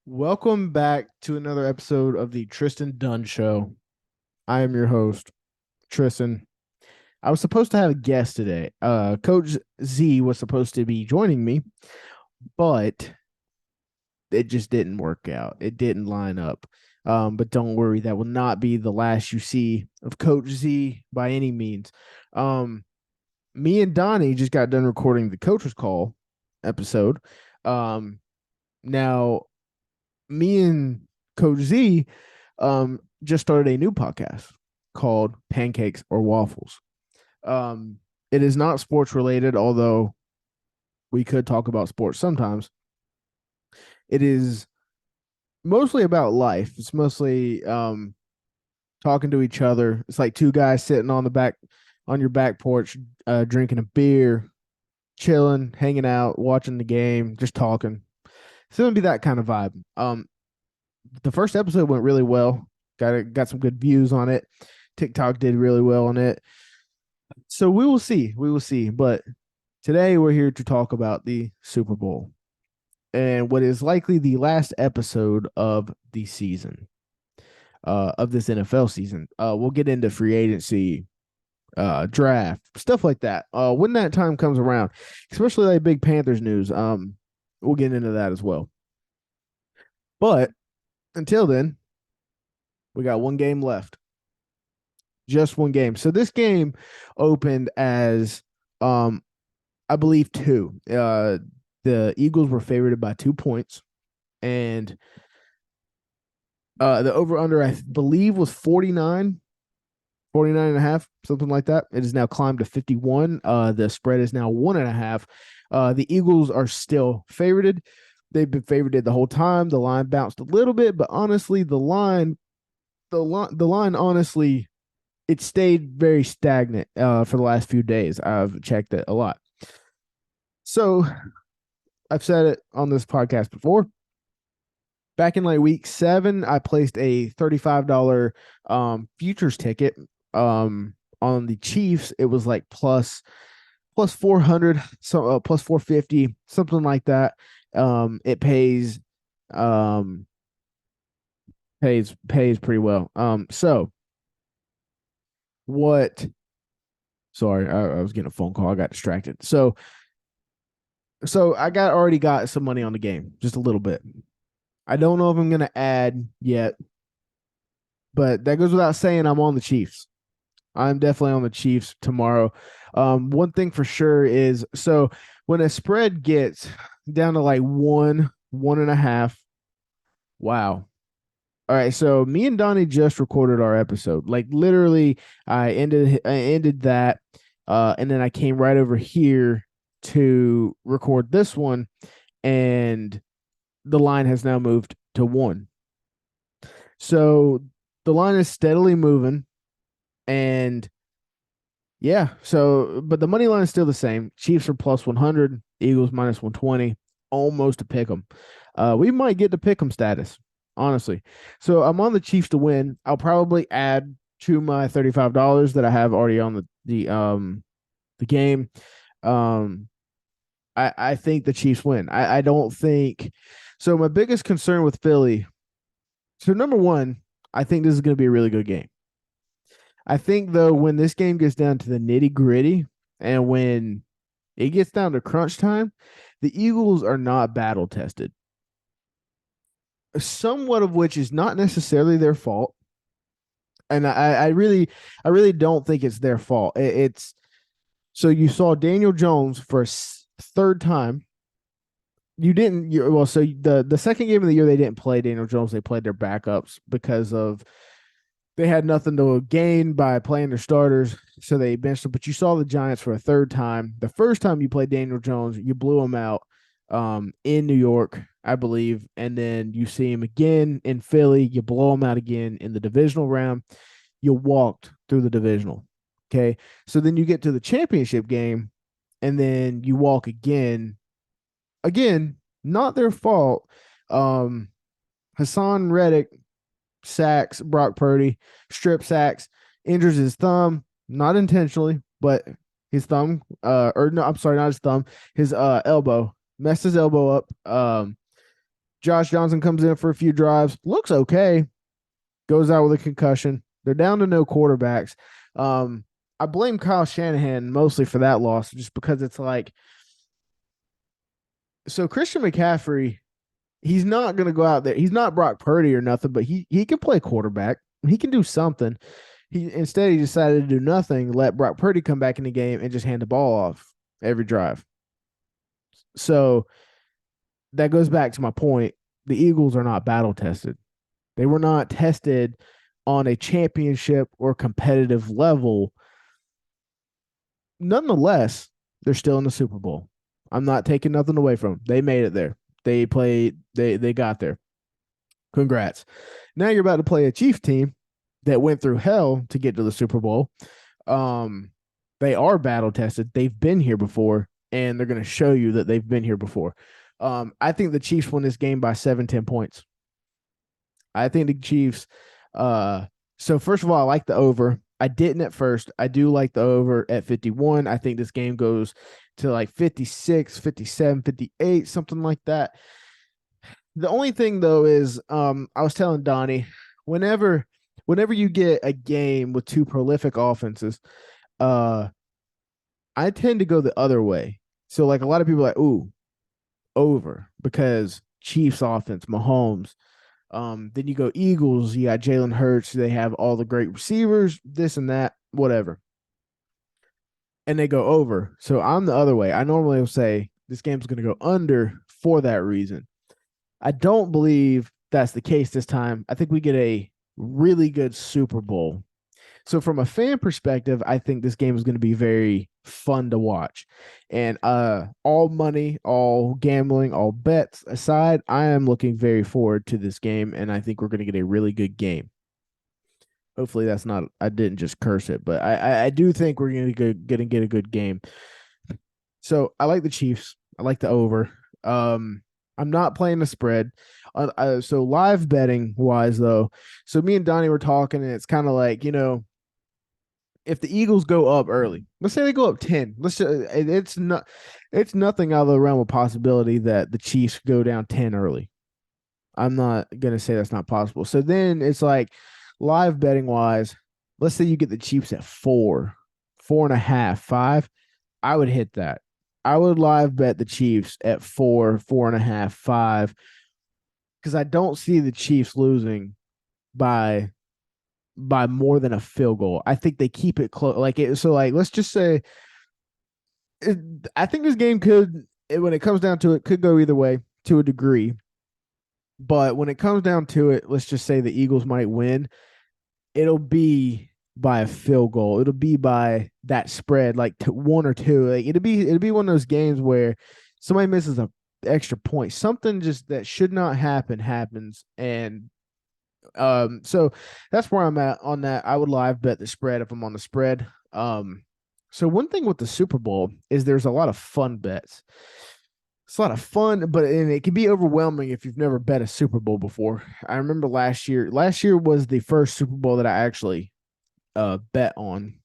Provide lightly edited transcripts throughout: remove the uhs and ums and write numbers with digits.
Welcome back to another episode of the Triston Dunn Show. I am your host, Tristan. I was supposed to have a guest today. Coach Z was supposed to be joining me, but it just didn't work out. It didn't line up. But don't worry, that will not be the last you see of Coach Z by any means. Me and Donnie just got done recording the Coach's Call episode. Now me and Coach Z just started a new podcast called Pancakes or Waffles. It is not sports related, although we could talk about sports sometimes. It is mostly about life. It's mostly talking to each other. It's like two guys sitting on your back porch, drinking a beer, chilling, hanging out, watching the game, just talking. It's gonna be that kind of vibe. The first episode went really well. Got some good views on it. TikTok did really well on it. So we will see. We will see. But today we're here to talk about the Super Bowl and what is likely the last episode of the season, of this NFL season. We'll get into free agency, draft, stuff like that. When that time comes around, especially like big Panthers news, we'll get into that as well. But until then, we got one game left. Just one game. So this game opened as I believe two. The Eagles were favored by 2 points, and the over under I believe was 49 and a half, something like that. It has now climbed to 51. The spread is now 1.5. The Eagles are still favored. They've been favored the whole time. The line bounced a little bit, but honestly, the line honestly, it stayed very stagnant for the last few days. I've checked it a lot. So I've said it on this podcast before. Back in like week 7, I placed a $35 futures ticket on the Chiefs. It was like plus 400, so plus 450, something like that. It pays pretty well. So what? Sorry, I was getting a phone call. I got distracted. So I already got some money on the game, just a little bit. I don't know if I'm gonna add yet, but that goes without saying. I'm on the Chiefs. I'm definitely on the Chiefs tomorrow. One thing for sure is so when a spread gets down to like 1.5. Wow. All right, so me and Donnie just recorded our episode. Like literally, I ended that, and then I came right over here to record this one, and the line has now moved to 1. So the line is steadily moving, and yeah. So, but the money line is still the same. Chiefs are plus 100, Eagles minus 120, almost a pick 'em. We might get to pick 'em status, honestly. So I'm on the Chiefs to win. I'll probably add to my $35 that I have already on the game. I think the Chiefs win. I don't think so. My biggest concern with Philly. So number one, I think this is going to be a really good game. I think though, when this game gets down to the nitty gritty and when it gets down to crunch time, the Eagles are not battle tested. Somewhat of which is not necessarily their fault, and I really don't think it's their fault. It's so you saw Daniel Jones for a third time. You didn't. Well, so the second game of the year they didn't play Daniel Jones. They played their backups because of they had nothing to gain by playing their starters, so they benched them. But you saw the Giants for a third time. The first time you played Daniel Jones, you blew him out in New York, I believe, and then you see him again in Philly. You blow him out again in the divisional round. You walked through the divisional. Okay, so then you get to the championship game, and then you walk again. Again, not their fault. Hassan Reddick sacks Brock Purdy, strip sacks, injures his thumb, not intentionally, but his thumb, or no, I'm sorry, not his thumb, his elbow, messed his elbow up. Josh Johnson comes in for a few drives, looks okay, goes out with a concussion. They're down to no quarterbacks. Um, I blame Kyle Shanahan mostly for that loss, just because it's like, so Christian McCaffrey, he's not going to go out there. He's not Brock Purdy or nothing, but he can play quarterback. He can do something. He decided to do nothing, let Brock Purdy come back in the game and just hand the ball off every drive. So that goes back to my point. The Eagles are not battle tested. They were not tested on a championship or competitive level. Nonetheless, they're still in the Super Bowl. I'm not taking nothing away from them. They made it there. They played, they got there. Congrats. Now you're about to play a Chiefs team that went through hell to get to the Super Bowl. They are battle tested. They've been here before, and they're going to show you that they've been here before. I think the Chiefs win this game by 7-10 points. I think the Chiefs. So first of all, I like the over. I didn't at first. I do like the over at 51. I think this game goes to like 56, 57, 58, something like that. The only thing though is I was telling Donnie, whenever you get a game with two prolific offenses, I tend to go the other way. So like a lot of people are like, ooh, over, because Chiefs offense, Mahomes. Then you go Eagles, you got Jalen Hurts, they have all the great receivers, this and that, whatever. And they go over. So I'm the other way. I normally will say this game's going to go under for that reason. I don't believe that's the case this time. I think we get a really good Super Bowl. So from a fan perspective, I think this game is going to be very fun to watch. And all money, all gambling, all bets aside, I am looking very forward to this game, and I think we're going to get a really good game. Hopefully that's not, I didn't just curse it, but I do think we're going to get a good game. So I like the Chiefs. I like the over. I'm not playing the spread. So live betting wise though, so me and Donnie were talking, and it's kind of like, if the Eagles go up early, let's say they go up 10, it's nothing out of the realm of possibility that the Chiefs go down 10 early. I'm not going to say that's not possible. So then it's like live betting wise, let's say you get the Chiefs at 4.5, 5. I would hit that. I would live bet the Chiefs at 4.5, 5, because I don't see the Chiefs losing by more than a field goal. I think they keep it close. So let's just say, I think this game could, when it comes down to it, could go either way to a degree. But when it comes down to it, let's just say the Eagles might win. It'll be by a field goal. It'll be by that spread, like to 1 or 2. Like it'll be one of those games where somebody misses a extra point. Something just that should not happen happens, and so that's where I'm at on that. I would live bet the spread if I'm on the spread. So one thing with the Super Bowl is there's a lot of fun bets. It's a lot of fun, but it can be overwhelming if you've never bet a Super Bowl before. I remember last year was the first Super Bowl that I actually bet on.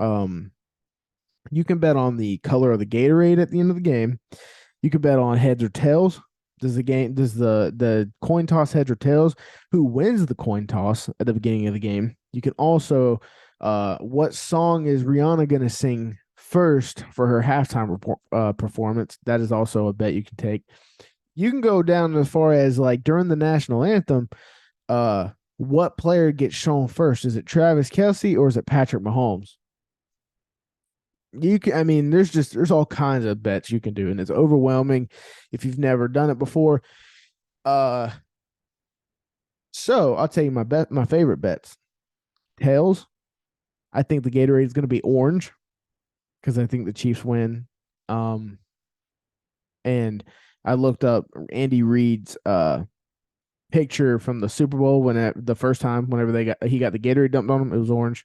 You can bet on the color of the Gatorade at the end of the game. You can bet on heads or tails. Does the coin toss heads or tails? Who wins the coin toss at the beginning of the game? You can also what song is Rihanna going to sing first for her halftime performance? That is also a bet you can take. You can go down as far as like during the national anthem, what player gets shown first? Is it Travis Kelce or is it Patrick Mahomes? There's all kinds of bets you can do, and it's overwhelming if you've never done it before. So I'll tell you my favorite bets. Tails. I think the Gatorade is going to be orange because I think the Chiefs win. And I looked up Andy Reid's picture from the Super Bowl the first time whenever he got the Gatorade dumped on him, it was orange.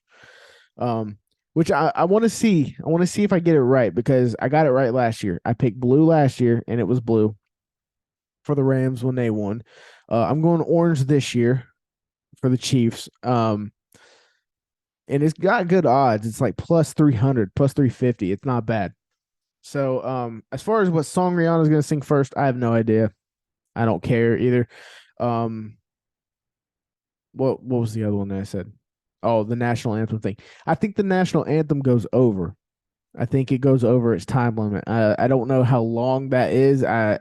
Which I want to see. I want to see if I get it right because I got it right last year. I picked blue last year, and it was blue for the Rams when they won. I'm going orange this year for the Chiefs. And it's got good odds. It's like plus 300, plus 350. It's not bad. So as far as what song Rihanna's going to sing first, I have no idea. I don't care either. Um, what was the other one that I said? Oh, the national anthem thing. I think the national anthem goes over. I think it goes over its time limit. I don't know how long that is. I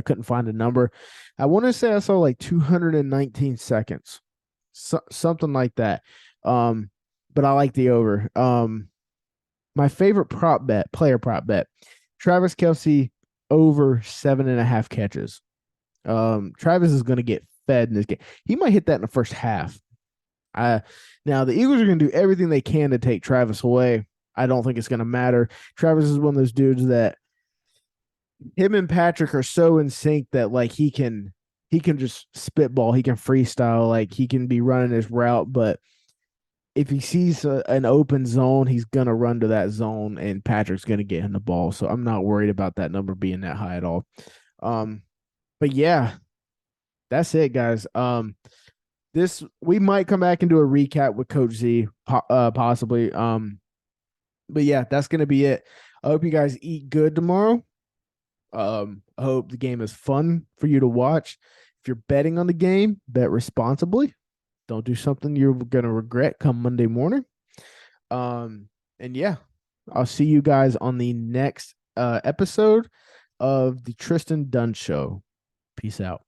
couldn't find a number. I want to say I saw like 219 seconds, something like that. Um, but I like the over. My favorite player prop bet, Travis Kelsey over 7.5 catches. Travis is going to get fed in this game. He might hit that in the first half. Now the Eagles are going to do everything they can to take Travis away. I don't think it's going to matter. Travis is one of those dudes that him and Patrick are so in sync that like he can just spitball, he can freestyle, like he can be running his route, but if he sees an open zone, he's going to run to that zone and Patrick's going to get him the ball. So I'm not worried about that number being that high at all. But yeah, that's it, guys. This we might come back and do a recap with Coach Z, possibly. But yeah, that's gonna be it. I hope you guys eat good tomorrow. I hope the game is fun for you to watch. If you're betting on the game, bet responsibly. Don't do something you're gonna regret come Monday morning. And yeah, I'll see you guys on the next episode of the Triston Dunn Show. Peace out.